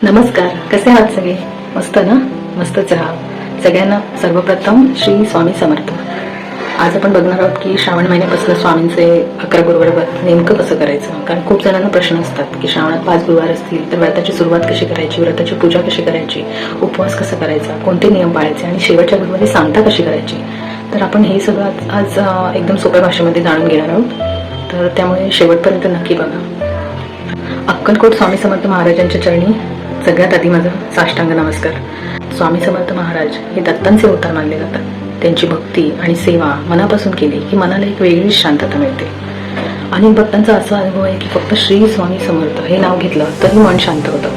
नमस्कार, कसे आहात सगळे? मस्त ना? मस्तच राहा. सगळ्यांना सर्वप्रथम श्री स्वामी समर्थ. आज आपण बघणार आहोत की श्रावण महिन्यापासून स्वामींचे 11 गुरुवार व्रत नेमकं कसं करायचं. कारण खूप जणांना प्रश्न असतात की श्रावणात 5 गुरुवार असतील तर व्रताची सुरुवात कशी करायची, व्रताची पूजा कशी करायची, उपवास कसा करायचा, कोणते नियम पाळायचे आणि शेवटच्या गुरुवारी सांगता कशी करायची. तर आपण हे सगळं आज एकदम सोप्या भाषेमध्ये जाणून घेणार आहोत. तर त्यामुळे शेवटपर्यंत नक्की बघा. अक्कलकोट स्वामी समर्थ महाराजांच्या चरणी सगळ्यात आधी माझा साष्टांग नमस्कार. स्वामी समर्थ महाराज हे दत्तांचे अवतार मानले जातात. त्यांची भक्ती आणि सेवा मनापासून केली की मनाला एक वेगळीच शांतता मिळते. अनेक भक्तांचा असा अनुभव आहे की फक्त श्री स्वामी समर्थ हे नाव घेतलं तरी मन शांत होतं.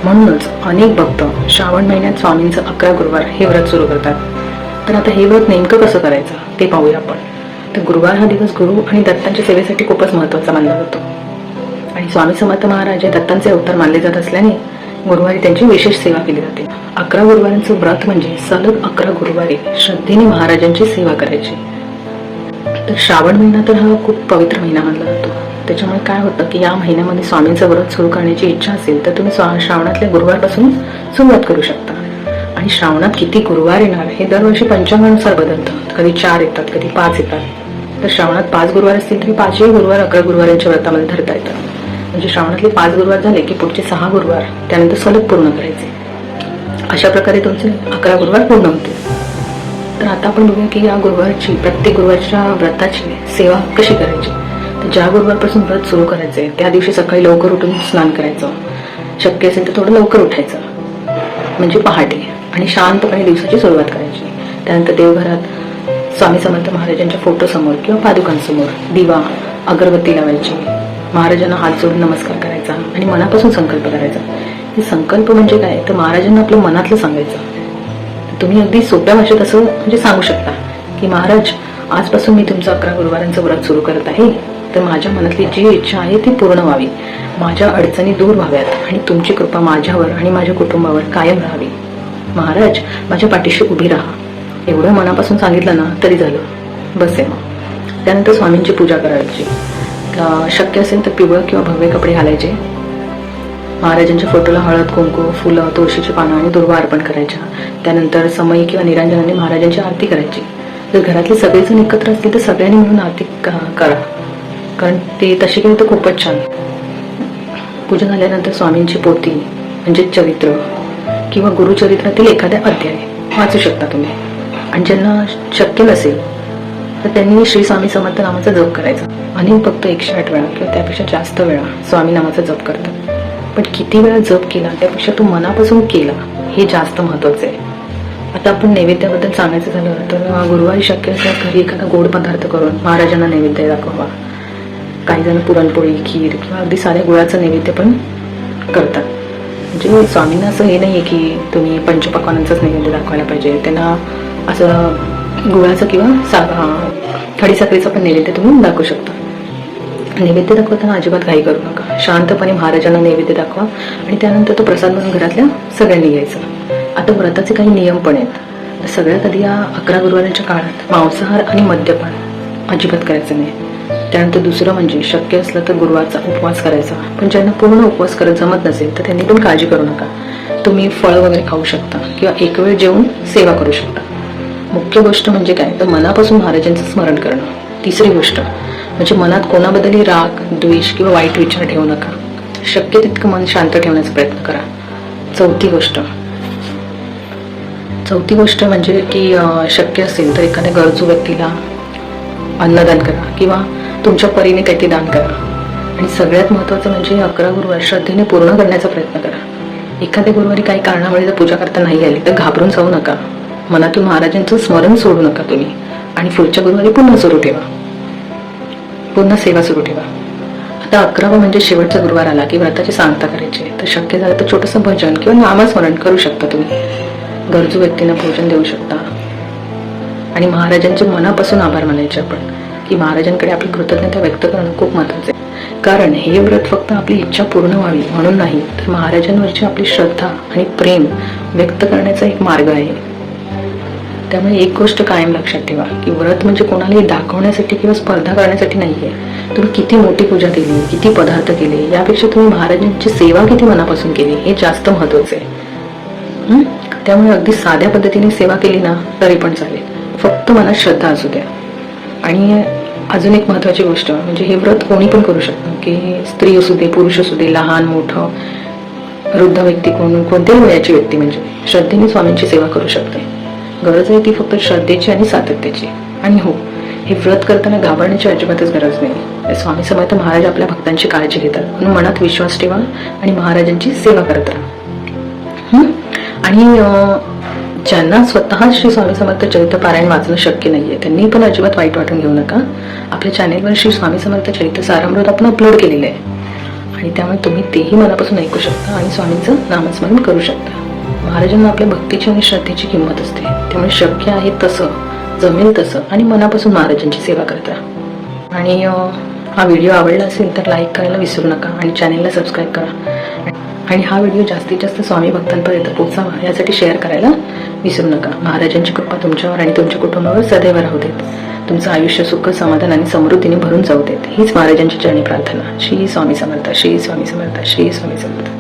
म्हणूनच अनेक भक्त श्रावण महिन्यात स्वामींचं 11 गुरुवार हे व्रत सुरू करतात. तर आता हे व्रत नेमकं कसं करायचं ते पाहूया आपण. तर गुरुवार हा दिवस गुरु आणि दत्तांच्या सेवेसाठी खूपच महत्त्वाचा मानला जातो. आणि स्वामी समर्थ महाराज हे दत्तांचे अवतार मानले जात असल्याने गुरुवारी त्यांची विशेष सेवा केली जाते. 11 गुरुवारांचं व्रत म्हणजे सलग 11 गुरुवारी श्रद्धेने महाराजांची सेवा करायची. तर श्रावण महिना तर हा खूप पवित्र महिना मानला जातो. त्याच्यामुळे काय होतं की या महिन्यामध्ये स्वामींचं व्रत सुरू करण्याची इच्छा असेल तर तुम्ही श्रावणातल्या गुरुवारपासून सुरुवात करू शकता. आणि श्रावणात किती गुरुवार येणार हे दरवर्षी पंचांगानुसार बदलतं. कधी 4 येतात, कधी 5 येतात. तर श्रावणात 5 गुरुवार असतील तरी 5ही गुरुवार 11 गुरुवारांच्या व्रतामध्ये धरता येतात. म्हणजे श्रावणातले 5 गुरुवार झाले की पुढचे 6 गुरुवार त्यानंतर सलग पूर्ण करायचे. अशा प्रकारे तुमचे 11 गुरुवार पूर्ण होतील. तर आता आपण बघूया की या गुरुवारची प्रत्येक गुरुवारच्या व्रताची सेवा कशी करायची. तर ज्या गुरुवारपासून व्रत सुरू करायचे त्या दिवशी सकाळी लवकर उठून स्नान करायचं. शक्य असेल तर थोडं लवकर उठायचं म्हणजे पहाटे आणि शांतपणे दिवसाची सुरुवात करायची. त्यानंतर देवघरात स्वामी समर्थ महाराजांच्या फोटोसमोर किंवा पादुकांसमोर दिवा अगरबत्ती लावायची. महाराजांना हात जोडून नमस्कार करायचा आणि मनापासून संकल्प करायचा. हे संकल्प म्हणजे काय तर महाराजांना आपलं मनातलं सांगायचं. तुम्ही अगदी सोप्या भाषेत असं म्हणजे सांगू शकता की महाराज, आजपासून मी तुमचं 11 गुरुवारांचं व्रत सुरू करत आहे. तर माझ्या मनातली जी इच्छा आहे ती पूर्ण व्हावी, माझ्या अडचणी दूर व्हाव्यात आणि तुमची कृपा माझ्यावर आणि माझ्या कुटुंबावर कायम राहावी. महाराज, माझ्या पाठीशी उभी राहा. एवढं मनापासून सांगितलं ना तरी झालं, बस आहे. मग त्यानंतर स्वामींची पूजा करायची. शक्य असेल तर पिवळं किंवा भगवे कपडे घालायचे. महाराजांच्या फोटोला हळद, कुंकू, फुलं, तुळशीची पानं आणि दुर्वा अर्पण करायच्या. त्यानंतर समई किंवा निरांजनाने महाराजांची आरती करायची. जर घरातले सगळेजण एकत्र असतील तर सगळ्यांनी मिळून आरती करा, कारण ते तशी केली तर खूपच छान. पूजा झाल्यानंतर स्वामींची पोथी म्हणजे चरित्र किंवा गुरुचरित्रातील एखाद्या अध्याय वाचू शकता तुम्ही. आणि ज्यांना शक्य नसेल तर त्यांनी श्री स्वामी समर्थ नामाचा जप करायचा. अनेक भक्त 108 वेळा किंवा त्यापेक्षा जास्त वेळा स्वामी नामाचा जप करतात. पण किती वेळा जप केला त्यापेक्षा तो मनापासून केला हे जास्त महत्वाचं आहे. आता आपण नैवेद्याबद्दल सांगायचं झालं तर गुरुवारी शक्य असल्यास घरी एखादा गोड पदार्थ करून महाराजांना नैवेद्य दाखवावा. काही जण पुरणपोळी, खीर किंवा अगदी साध्या गुळाचं नैवेद्य पण करतात. म्हणजे स्वामींना असं हे नाही आहे की तुम्ही पंचपक्वानांचाच नैवेद्य दाखवायला पाहिजे. त्यांना असं गुळाचं किंवा खडीसाखरेचं पण नैवेद्य तुम्ही दाखवू शकता. नैवेद्य दाखवताना अजिबात घाई करू नका. शांतपणे महाराजांना नैवेद्य दाखवा आणि त्यानंतर तो प्रसाद म्हणून घरातल्या सगळ्यांनी घ्यायचा. आता व्रताचे काही नियम पण आहेत. सगळ्यात आधी या 11 गुरुवारांच्या काळात मांसाहार आणि मद्यपान अजिबात करायचं नाही. त्यानंतर दुसरं म्हणजे शक्य असलं तर गुरुवारचा उपवास करायचा. पण ज्यांना पूर्ण उपवास करत जमत नसेल तर त्यांनी पण काळजी करू नका. तुम्ही फळं वगैरे खाऊ शकता किंवा एक वेळ जेवून सेवा करू शकता. मुख्य गोष्ट म्हणजे काय तर मनापासून महाराजांचं स्मरण करणं. तिसरी गोष्ट म्हणजे मनात कोणाबद्दलही राग, द्वेष किंवा वाईट विचार ठेवू नका. शक्य तितकं मन शांत ठेवण्याचा प्रयत्न करा. चौथी गोष्ट म्हणजे की शक्य असेल तर एखाद्या गरजू व्यक्तीला अन्नदान करा किंवा तुमच्या परीने काहीतरी दान करा. आणि सगळ्यात महत्त्वाचं म्हणजे 11 गुरुवार श्रद्धेने पूर्ण करण्याचा प्रयत्न करा. एखाद्या गुरुवारी काही कारणामुळे जर पूजा करता नाही आली तर घाबरून जाऊ नका. मनातून महाराजांचं स्मरण सोडू नका तुम्ही आणि पुढच्या गुरुवारी पुन्हा सेवा सुरू ठेवा. आता 11वा म्हणजे शेवटचा गुरुवार आला की व्रताची सांगता करायची. तर शक्य झालं तर छोटंसं भजन किंवा नामस्मरण करू शकता तुम्ही. गरजू व्यक्तींना भोजन देऊ शकता आणि महाराजांचे मनापासून आभार मानायचे आपण की महाराजांकडे आपली कृतज्ञता व्यक्त करणं खूप महत्त्वाचं आहे. कारण हे व्रत फक्त आपली इच्छा पूर्ण व्हावी म्हणून नाही तर महाराजांवरची आपली श्रद्धा आणि प्रेम व्यक्त करण्याचा एक मार्ग आहे. त्यामुळे एक गोष्ट कायम लक्षात ठेवा की व्रत म्हणजे कोणालाही दाखवण्यासाठी किंवा स्पर्धा करण्यासाठी नाही आहे. तुम्ही किती मोठी पूजा केली, किती पदार्थ केले, यापेक्षा तुम्ही महाराजांची सेवा किती मनापासून केली हे जास्त महत्त्वाचं आहे. त्यामुळे अगदी साध्या पद्धतीने सेवा केली ना तरी पण चालेल, फक्त मनात श्रद्धा असू द्या. आणि अजून एक महत्त्वाची गोष्ट म्हणजे हे व्रत कोणी पण करू शकतं, की स्त्री असू दे, पुरुष असू दे, लहान मोठं, वृद्ध व्यक्ती, कोणत्याही वयाची व्यक्ती म्हणजे श्रद्धेने स्वामींची सेवा करू शकते. गरज आहे ती फक्त श्रद्धेची आणि सातत्याची. आणि हो, हे व्रत करताना घाबरण्याची अजिबातच गरज नाही. स्वामी समर्थ महाराज आपल्या भक्तांची काळजी घेतात, म्हणून मनात विश्वास ठेवा आणि महाराजांची सेवा करत राहा. आणि ज्यांना स्वतः श्री स्वामी समर्थ चरित्र पारायण वाचणं शक्य नाहीये त्यांनी पण अजिबात वाईट वाटून घेऊ नका. आपल्या चॅनेलवर श्री स्वामी समर्थ चरित्र सारामृत आपण अपलोड केलेलं आहे आणि त्यामुळे तुम्ही तेही मनापासून ऐकू शकता आणि स्वामींचं नामस्मरण करू शकता. महाराजांना आपल्या भक्तीची आणि श्रद्धेची किंमत असते, त्यामुळे शक्य आहे तसं, जमेल तसं आणि मनापासून महाराजांची सेवा करता. आणि हा व्हिडिओ आवडला असेल तर लाईक करायला विसरू नका आणि चॅनेलला सबस्क्राईब करा. आणि हा व्हिडिओ जास्तीत जास्त स्वामी भक्तांपर्यंत पोहोचावा यासाठी शेअर करायला विसरू नका. महाराजांची कृपा तुमच्यावर आणि तुमच्या कुटुंबावर सदैव राहू देत. तुमचं आयुष्य सुख, समाधान आणि समृद्धीने भरून जाऊ देत. हीच महाराजांची चरणी प्रार्थना. श्री स्वामी समर्थ, श्री स्वामी समर्थ, श्री स्वामी समर्थ.